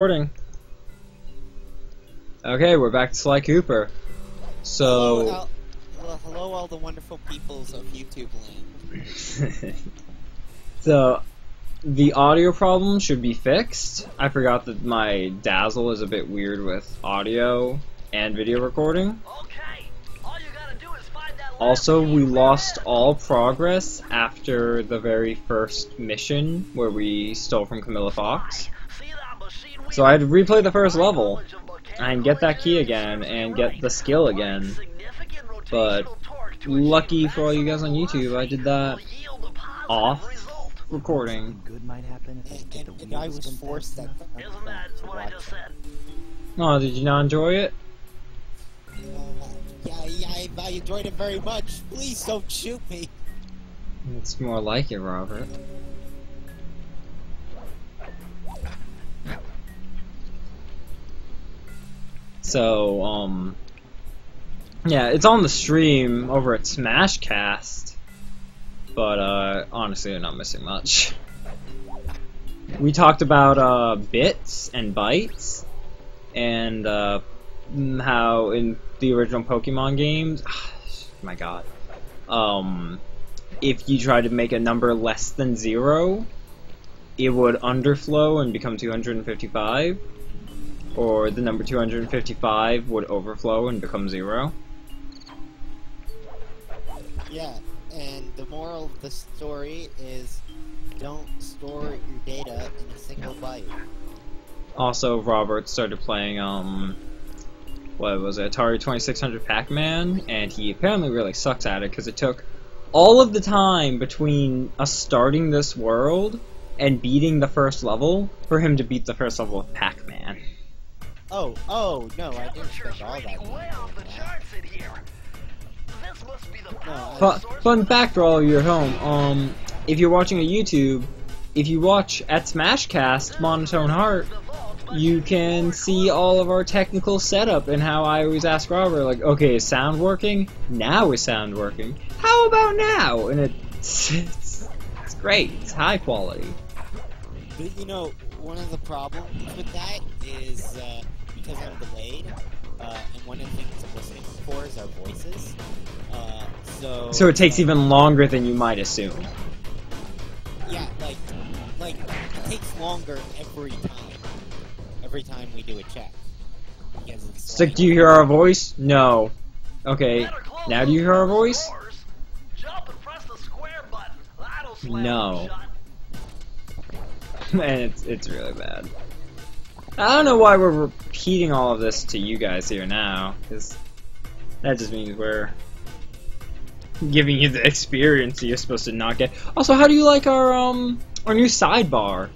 Recording. Okay, we're back to Sly Cooper. So, hello all the wonderful peoples of YouTube land. so the audio problem should be fixed. I forgot that my Dazzle is a bit weird with audio and video recording. Also, we lost all progress after the very first mission where we stole from Camilla Fox. So I had to replay the first level and get that key again and get the skill again. But lucky for all you guys on YouTube, I did that off recording. And I was forced at the to watch it. Oh, did you not enjoy it? Yeah, I enjoyed it very much. Please don't shoot me. It's more like it, Robert. So, yeah, it's on the stream over at Smashcast, but, honestly, I'm not missing much. We talked about, bits and bytes, and, how in the original Pokemon games, my god, if you try to make a number less than 0, it would underflow and become 255. Or the number 255 would overflow and become 0. Yeah, and the moral of the story is don't store your data in a single byte. Also, Robert started playing, what was it, Atari 2600 Pac-Man, and he apparently really sucks at it because it took all of the time between us starting this world and beating the first level for him to beat the first level of Pac-Man. Oh, no, I didn't spend all that time. Fun fact for all of you at home, if you're watching on YouTube, if you watch at Smashcast Monotone Heart, you can see all of our technical setup and how I always ask Robert, like, okay, is sound working? Now is sound working? How about now? And it's great, it's high quality. But, you know, one of the problems with that is, because I'm delayed, and one of the things I'm listening for is our voices, So it takes even longer than you might assume. Yeah, like, it takes longer every time we do a check. So do you hear our voice? No. Okay, now do you hear our voice? No. And it's really bad. I don't know why we're repeating all of this to you guys here now, because that just means we're giving you the experience that you're supposed to not get. Also, how do you like our new sidebar?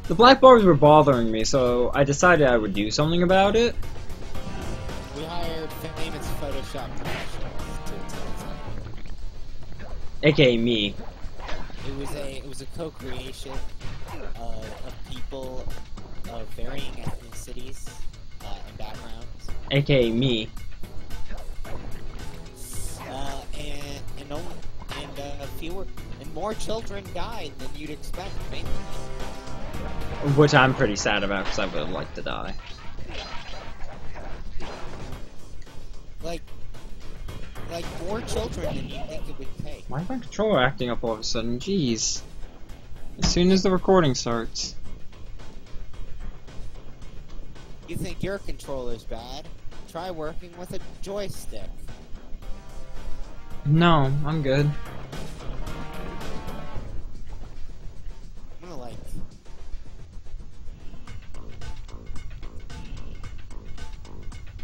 The black bars were bothering me, so I decided I would do something about it. We hired famous Photoshop professionals to AKA me. It was a co-creation of people of varying ethnicities and backgrounds. AKA me. And more children died than you'd expect, mainly. Which I'm pretty sad about, because I would have liked to die. Like more children than you think it would take. Why is my controller acting up all of a sudden? Jeez. As soon as the recording starts. You think your controller's bad? Try working with a joystick. No, I'm good. I'm gonna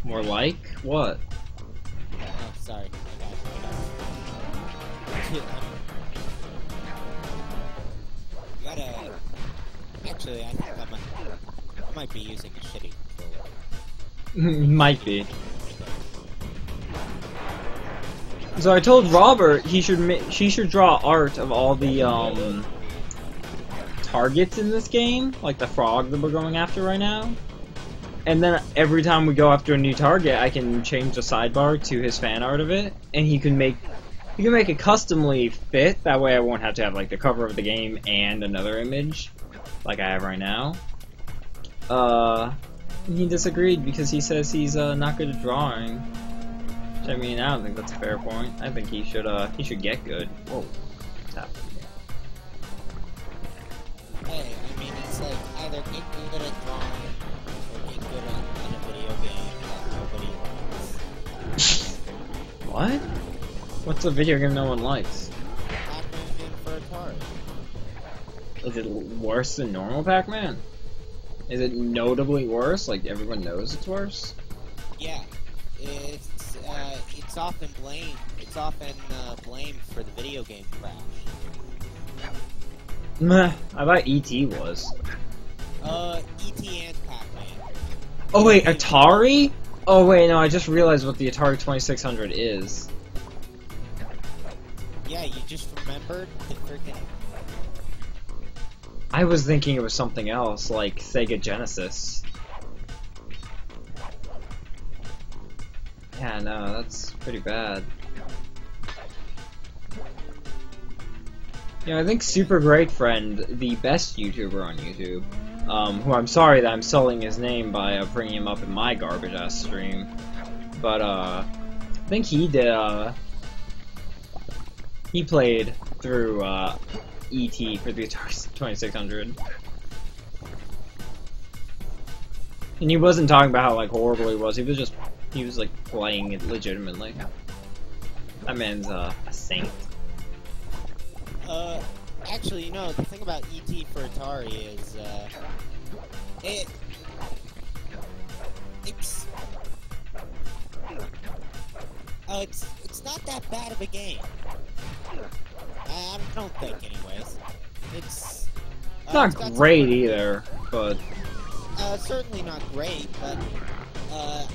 More like? What? Oh, sorry. I got it. Gotta... Actually, I think I might be using a shitty controller. Might be. So I told Robert he should draw art of all the targets in this game, like the frog that we're going after right now. And then every time we go after a new target, I can change the sidebar to his fan art of it, and he can make it customly fit. That way, I won't have to have like the cover of the game and another image, like I have right now. he disagreed because he says he's not good at drawing. Which, I mean, I don't think that's a fair point. I think he should get good. Whoa, what's happening here? Hey, I mean, it's like either get good at drawing or get good at a video game that nobody likes. What? What's a video game no one likes? Pac-Man for Atari. Is it worse than normal Pac-Man? Is it notably worse? Like everyone knows it's worse? Yeah, it's often blamed. It's often blamed for the video game crash. Meh, I thought E.T. was. E.T. and Pac-Man. Oh wait, Atari? Oh wait, no, I just realized what the Atari 2600 is. Yeah, you just remembered the freaking... I was thinking it was something else, like Sega Genesis. Yeah, no, that's pretty bad. Yeah, I think Super Great Friend, the best YouTuber on YouTube, who I'm sorry that I'm sullying his name by bringing him up in my garbage-ass stream, but, I think he did, he played through, E.T. for the Atari 2600. And he wasn't talking about how, like, horrible he was, he was, like, playing it legitimately. That man's, a saint. Actually, you know, the thing about E.T. for Atari is, it's not that bad of a game. I don't think, anyways. It's Not great either, but... certainly not great, but, I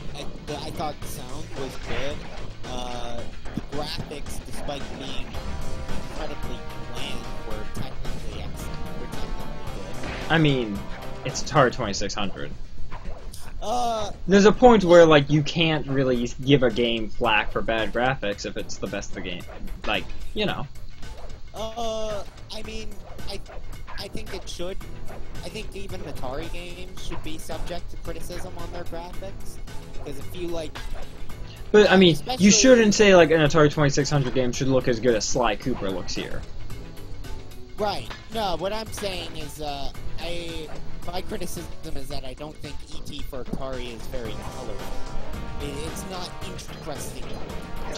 thought the sound was good. The graphics, despite being incredibly bland, were technically excellent. Were technically good. I mean, it's Atari 2600. There's a point where, like, you can't really give a game flack for bad graphics if it's the best of the game. Like, you know. I mean, I think it should. I think even Atari games should be subject to criticism on their graphics. Because if you, like... But, I mean, you shouldn't say, like, an Atari 2600 game should look as good as Sly Cooper looks here. Right. No, what I'm saying is, my criticism is that I don't think E.T. for Atari is very colorful. It's not interesting.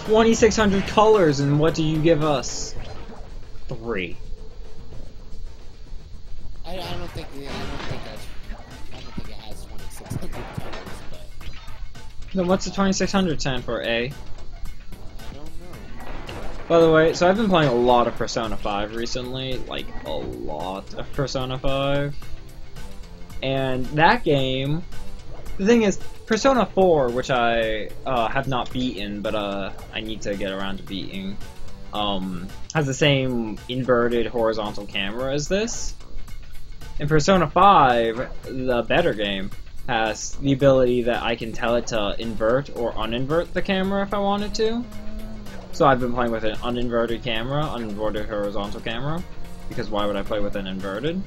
2600 colors, and what do you give us? 3. I don't think it has 2600 colors, but... Then what's the 2600 stand for, A? I don't know. By the way, so I've been playing a lot of Persona 5 recently, like, a lot of Persona 5. And that game, the thing is, Persona 4, which I have not beaten, but I need to get around to beating, has the same inverted horizontal camera as this. In Persona 5, the better game, has the ability that I can tell it to invert or uninvert the camera if I wanted to. So I've been playing with an uninverted camera, uninverted horizontal camera, because why would I play with an inverted?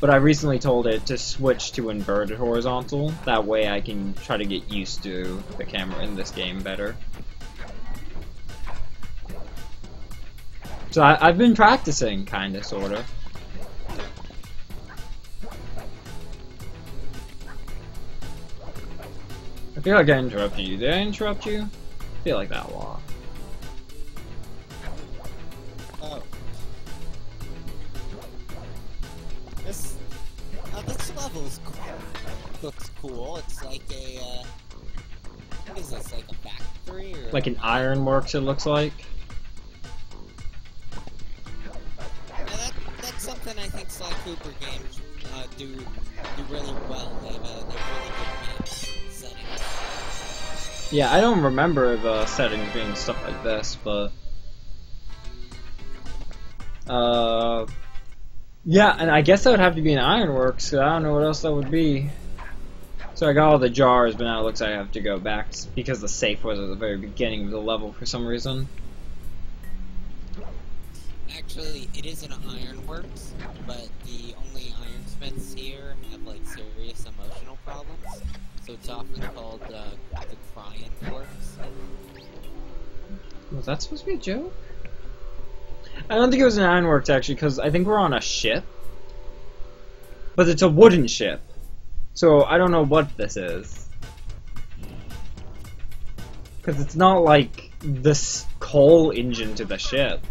But I recently told it to switch to inverted horizontal, that way I can try to get used to the camera in this game better. So I've been practicing, kinda, sorta. I feel like I interrupted you. Did I interrupt you? I feel like that a lot. Oh. This level's cool. Looks cool. It's like a, what is this, like a factory? Or Like an ironworks, it looks like. Yeah, that's something I think Sly Cooper games do really well. They have really good maps settings. Yeah, I don't remember the settings being stuff like this, but... yeah, and I guess that would have to be an ironworks, 'cause I don't know what else that would be. So I got all the jars, but now it looks like I have to go back, because the safe was at the very beginning of the level for some reason. Actually, it is an ironworks, but the only irons blacksmiths here have like serious emotional problems, so it's often called the crying corpse. Was that supposed to be a joke? I don't think it was an ironworks actually, because I think we're on a ship. But it's a wooden ship. So I don't know what this is. Because it's not like this coal engine to the ship.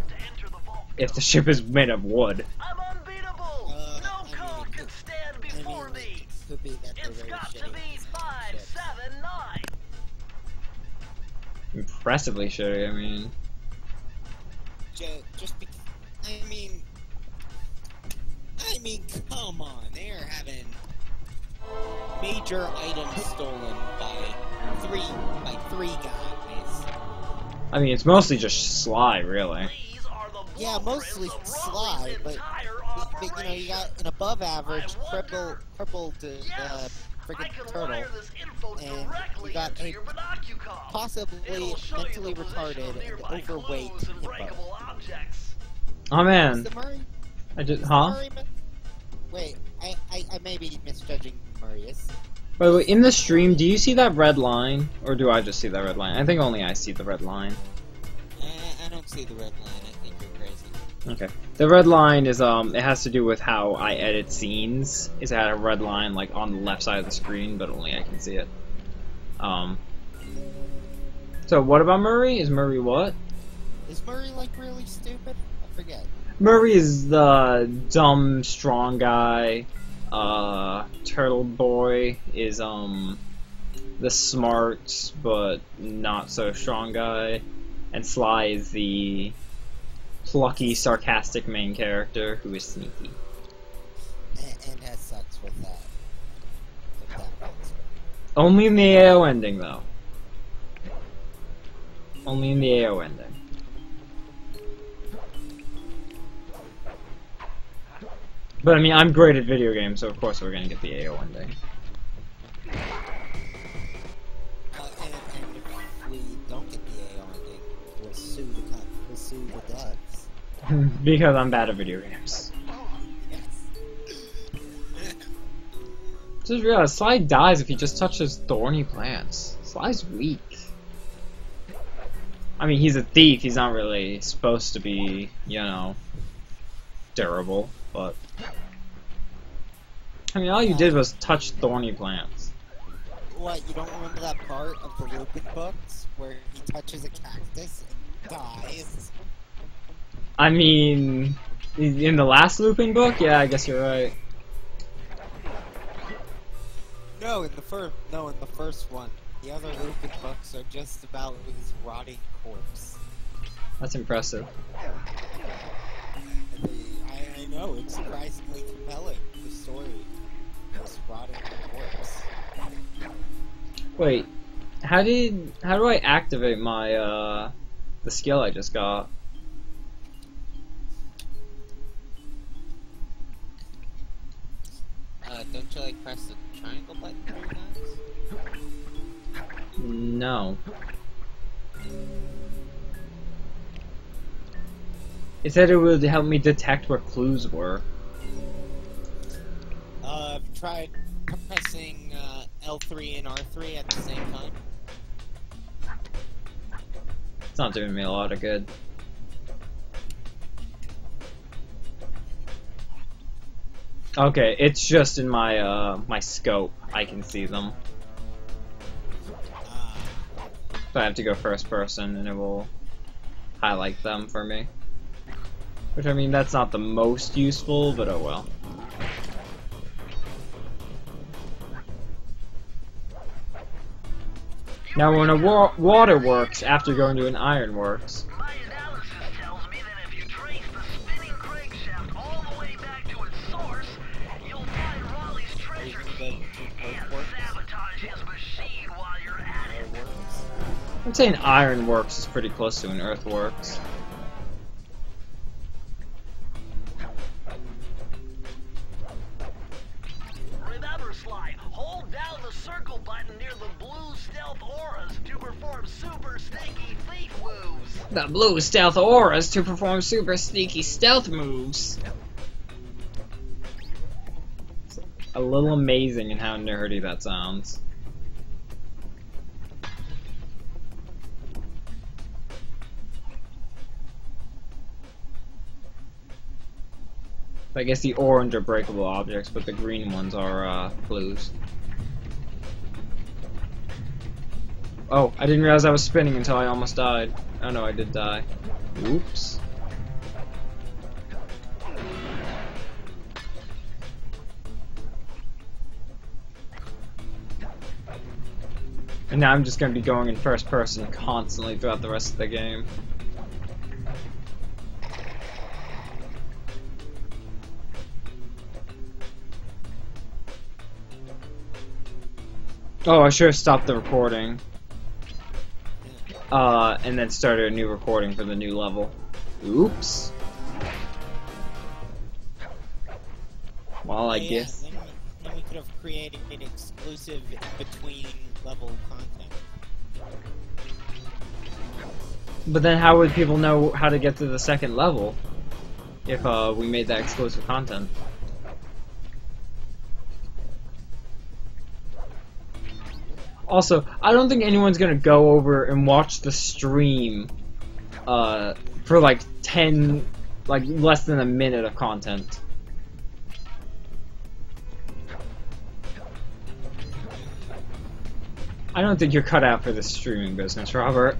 If the ship is made of wood. I'm unbeatable! No code can stand before me! Could be that they're It's very got to shitty be at 579! Impressively shitty, I mean. Just because, I mean, come on, they're having major items stolen by three guys. I mean, it's mostly just Sly, really. Yeah, mostly Sly, but you know, you got an above average crippled friggin' turtle, and you got a possibly mentally retarded and overweight hippo. Oh man. Is the Murray? I just, Is the huh? Murray Wait, I may be misjudging Marius. Wait, in the stream, do you see that red line? Or do I just see that red line? I think only I see the red line. I don't see the red line, I think you're crazy. Okay. The red line is, it has to do with how I edit scenes. Is it had a red line, like, on the left side of the screen, but only I can see it. So what about Murray? Is Murray what? Is Murray, like, really stupid? I forget. Murray is the dumb, strong guy. Turtle Boy is, the smart, but not so strong guy. And Sly is the plucky, sarcastic main character who is sneaky. And has sex with that. Monster. Only in the AO ending, though. Only in the AO ending. But I mean, I'm great at video games, so of course we're gonna get the AO ending. And if we don't get the AO ending, we'll sue the devs. Because I'm bad at video games. Yes. Just realized Sly dies if he just touches thorny plants. Sly's weak. I mean, he's a thief, he's not really supposed to be, you know, durable, but... I mean, all you did was touch thorny plants. What, you don't remember that part of the Lupin books where he touches a cactus and dies? I mean, in the last Lupin book? Yeah, I guess you're right. No, in the first one. The other Lupin books are just about his rotting corpse. That's impressive. I know, it's surprisingly compelling, the story. This rotting corpse. Wait, how do I activate my, the skill I just got? Don't you, like, press the triangle button 3 times? No. It said it would help me detect where clues were. Tried pressing L3 and R3 at the same time. It's not doing me a lot of good. Okay, it's just in my my scope. I can see them. So I have to go first person and it will highlight them for me. Which, I mean, that's not the most useful, but oh well. Now when a waterworks after going to an ironworks. My analysis tells me that if you trace the spinning crankshaft all the way back to its source, you'll find Raleigh's treasure key and sabotage his machine while you're at it. I'm saying ironworks is pretty close to an earthworks. Remember, Sly, hold down the circle button near the blue stealth auras to perform super sneaky thief moves. The blue stealth auras to perform super sneaky stealth moves. a little amazing in how nerdy that sounds. I guess the orange are breakable objects, but the green ones are clues. Oh, I didn't realize I was spinning until I almost died. Oh no, I did die. Oops. And now I'm just going to be going in first person constantly throughout the rest of the game. Oh, I should have stopped the recording. And then started a new recording for the new level. Oops. Well, I guess. Then we could have created an exclusive between level content. But then how would people know how to get to the second level if we made that exclusive content? Also, I don't think anyone's gonna go over and watch the stream for like less than a minute of content. I don't think you're cut out for the streaming business, Robert.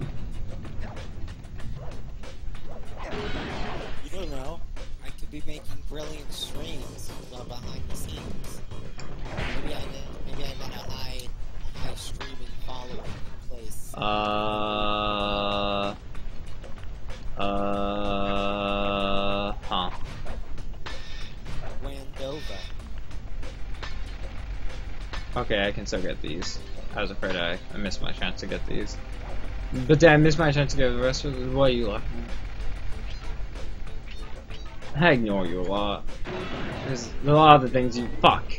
You don't know. I could be making brilliant streams behind the scenes. Maybe I got a high streaming following in place. Huh. Wandova. Okay, I can still get these. I was afraid I missed my chance to get these. But did I miss my chance to get the rest of it? What are you laughing at? I ignore you a lot. There's a lot of the things you fuck.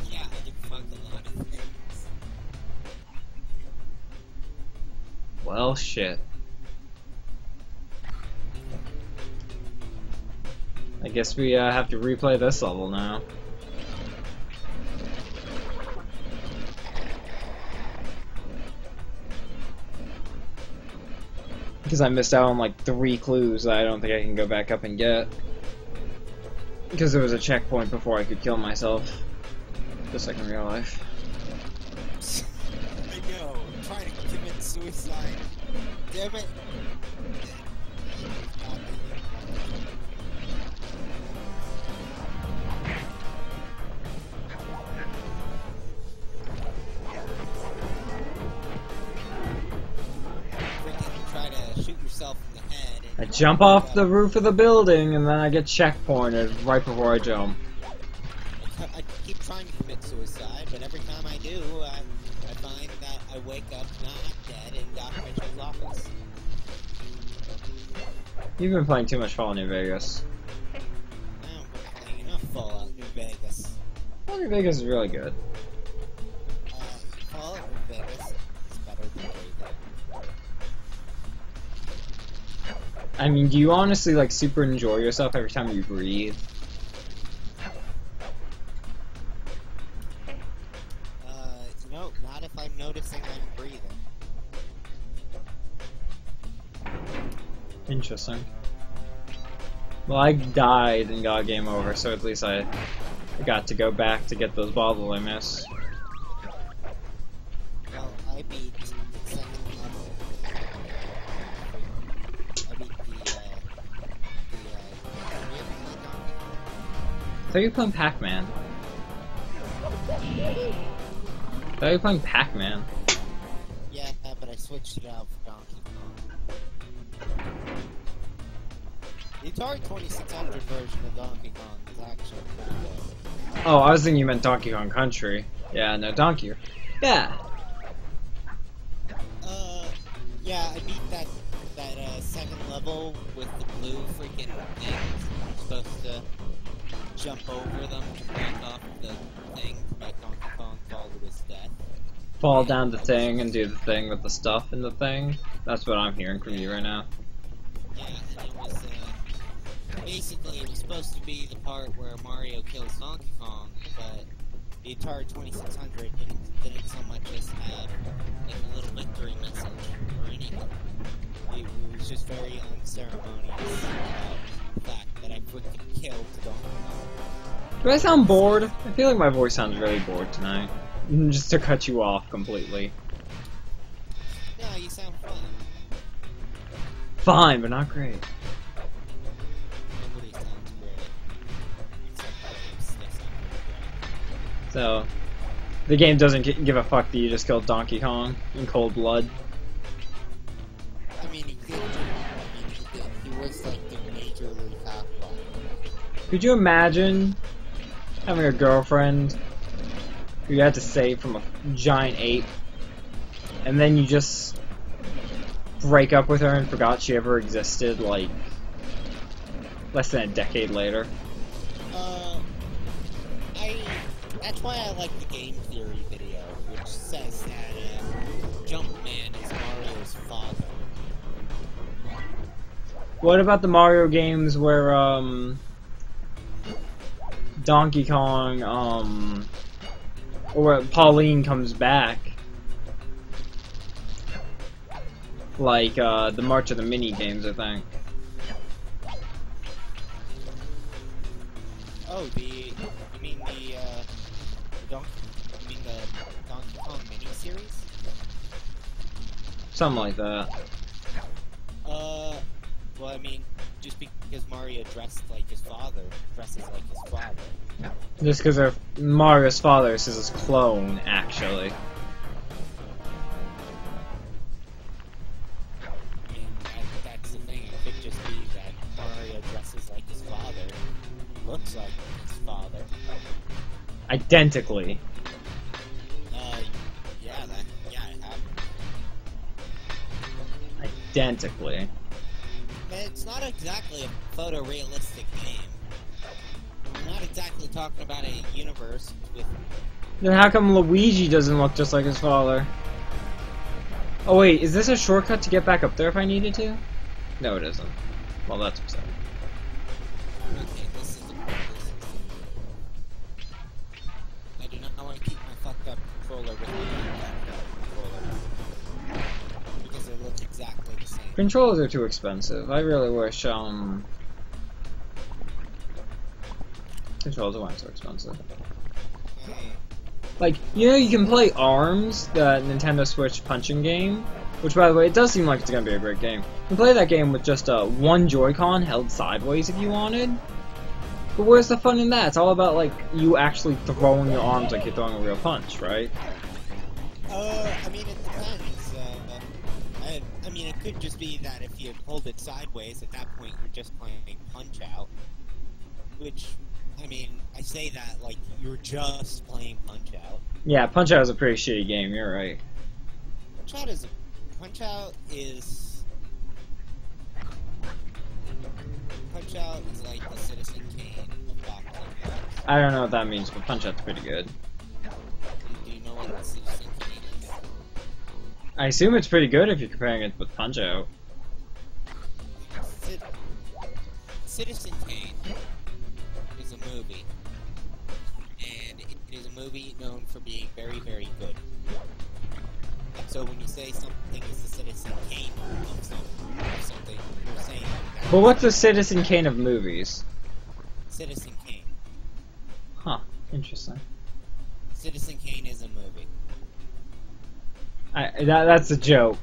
Yeah, I can fuck a lot of things. Well, shit. I guess we have to replay this level now. Because I missed out on like 3 clues that I don't think I can go back up and get. Because there was a checkpoint before I could kill myself. Just like in real life. I know, I'm trying to commit suicide. Damn it. I jump off the roof of the building and then I get checkpointed right before I jump. I keep trying to commit suicide, but every time I do, I find that I wake up not dead in Dr. Mitchell's office. You've been playing too much Fallout New Vegas. I haven't been playing enough Fallout New Vegas. Fallout New Vegas is really good. Fallout New Vegas is better than everything. I mean, do you honestly like super enjoy yourself every time you breathe? No, not if I'm noticing I'm breathing. Interesting. Well, I died and got game over, so at least I got to go back to get those bottles I missed. Well, I beat the second level. I beat I thought you were playing Pac-Man. I thought you were playing Pac-Man. Yeah, but I switched it out for Donkey Kong. The Atari 2600 version of Donkey Kong is actually pretty good. Oh, I was thinking you meant Donkey Kong Country. Yeah, no, Donkey. Yeah. Yeah, I beat that second level with the blue freaking things. I'm supposed to jump over them to break off the thing to make Donkey Kong fall to his death. Fall down the thing and do the thing with the stuff in the thing. That's what I'm hearing from you right now. Yeah, and it was, basically, it was supposed to be the part where Mario kills Donkey Kong, but the Atari 2600 didn't so much as have like a little victory message or anything. It was just very unceremonious the fact that I freaking killed Donkey Kong. Do I sound bored? I feel like my voice sounds really bored tonight. Just to cut you off completely. No, you sound fine. Fine, but not great. Nobody sounds great. Except others, they sound great. So, the game doesn't give a fuck that you just killed Donkey Kong in cold blood. I mean, he did. He was like the major league half-back. Could you imagine having a girlfriend who you had to save from a giant ape, and then you just break up with her and forgot she ever existed, like, less than a decade later? That's why I like the game theory video, which says that Jumpman is Mario's father. What about the Mario games where, Donkey Kong, or where Pauline comes back? Like, the March of the Mini games, I think. Oh, you mean the Donkey Kong mini series? Something like that. Well, I mean, just because Mario dresses like his father. Just because Mario's father is his clone, actually. I mean, that's the thing. It could just be that Mario dresses like his father, looks like his father. Identically. Yeah, it happened. Identically. It's not exactly a photorealistic game. We're not exactly talking about a universe with... Then how come Luigi doesn't look just like his father? Oh wait, is this a shortcut to get back up there if I needed to? No, it isn't. Well, that's upsetting. Okay, this is the I do not want to keep my fucked up controller with me. Because they look exactly the same. Controllers are too expensive. I really wish, controllers weren't so expensive. Like, you know, you can play ARMS, the Nintendo Switch punching game, which, by the way, it does seem like it's gonna be a great game. You can play that game with just one Joy-Con held sideways if you wanted. But where's the fun in that? It's all about, like, you actually throwing your arms like you're throwing a real punch, right? I mean, it depends. I mean, it could just be that if you hold it sideways, at that point you're just playing Punch-Out. Which, I mean, I say that like you're just playing Punch-Out. Yeah, Punch-Out is a pretty shitty game, you're right. Punch-Out is like the Citizen Kane of boxing games. I don't know what that means, but Punch-Out's pretty good. Do you know what the Citizen Kane is? I assume it's pretty good if you're comparing it with Punch-Out. Citizen Kane is a movie, and it is a movie known for being very, very good. So when you say something is the Citizen Kane of something, you're saying that. But what's the Citizen Kane of movies? Citizen Kane. Huh, interesting. Citizen Kane is a movie. That's a joke.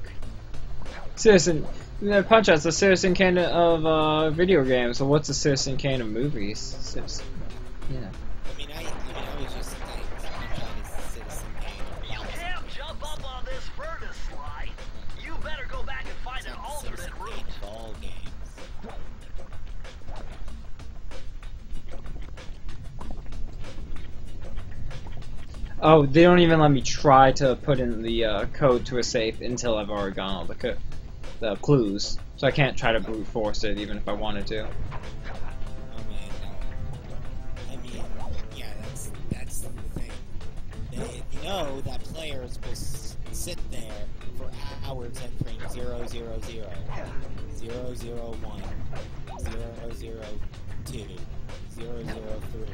Punch-Out's the Citizen Kane of video games, so what's the Citizen Kane of movies? Yeah. I mean, I was just saying Punch-Out is the Citizen Kane of You can't jump up on this furnace, Sly. You better go back and find an alternate route. of all games. Oh, they don't even let me try to put in the code to a safe until I've already gotten all the clues. So I can't try to brute force it even if I wanted to. Oh man, I mean, yeah, that's the thing. you know that players will sit there for hours entering 000, 001, 002, 003.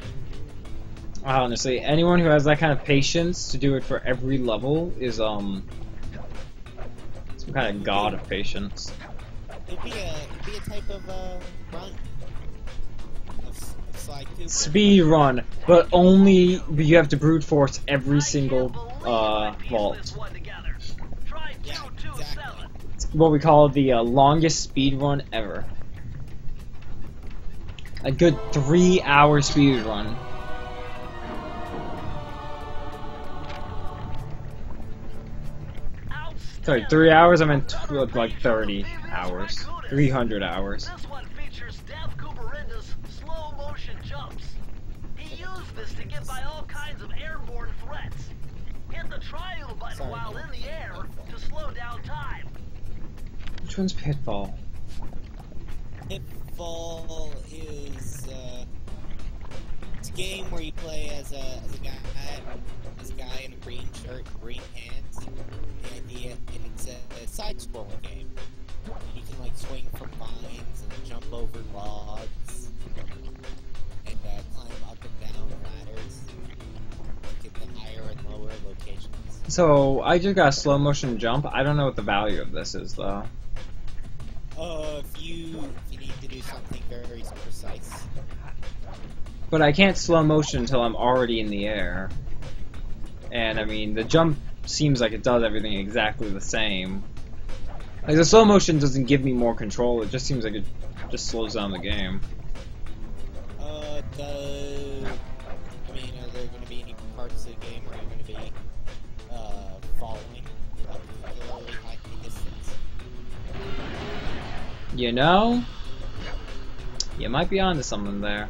Honestly, anyone who has that kind of patience to do it for every level is some kind of god of patience. It'd be a type of run of Sly Cooper. Speed run, but only you have to brute force every single vault. Yeah, exactly. It's what we call the longest speed run ever. A good 3-hour speed run. Sorry, 3 hours? I meant like 30 hours. 300 hours. This one features Cooper-Rinda's slow motion jumps. He used this to get by all kinds of airborne threats. Hit the triangle button while in the air to slow down time. Which one's Pitfall? Pitfall is it's a game where you play as a guy in a green shirt, and green pants. The idea, and it's a side-scrolling game. You can like swing from vines and jump over logs and climb up and down ladders to get the higher and lower locations. So, I just got a slow motion jump. I don't know what the value of this is, though. If you need to do something very precise. But I can't slow motion until I'm already in the air. And, I mean, the jump seems like it does everything exactly the same. Like, the slow motion doesn't give me more control, it just seems like it just slows down the game. Are there going to be any parts of the game where you're going to be falling a particularly high distance? You know? You might be onto something there.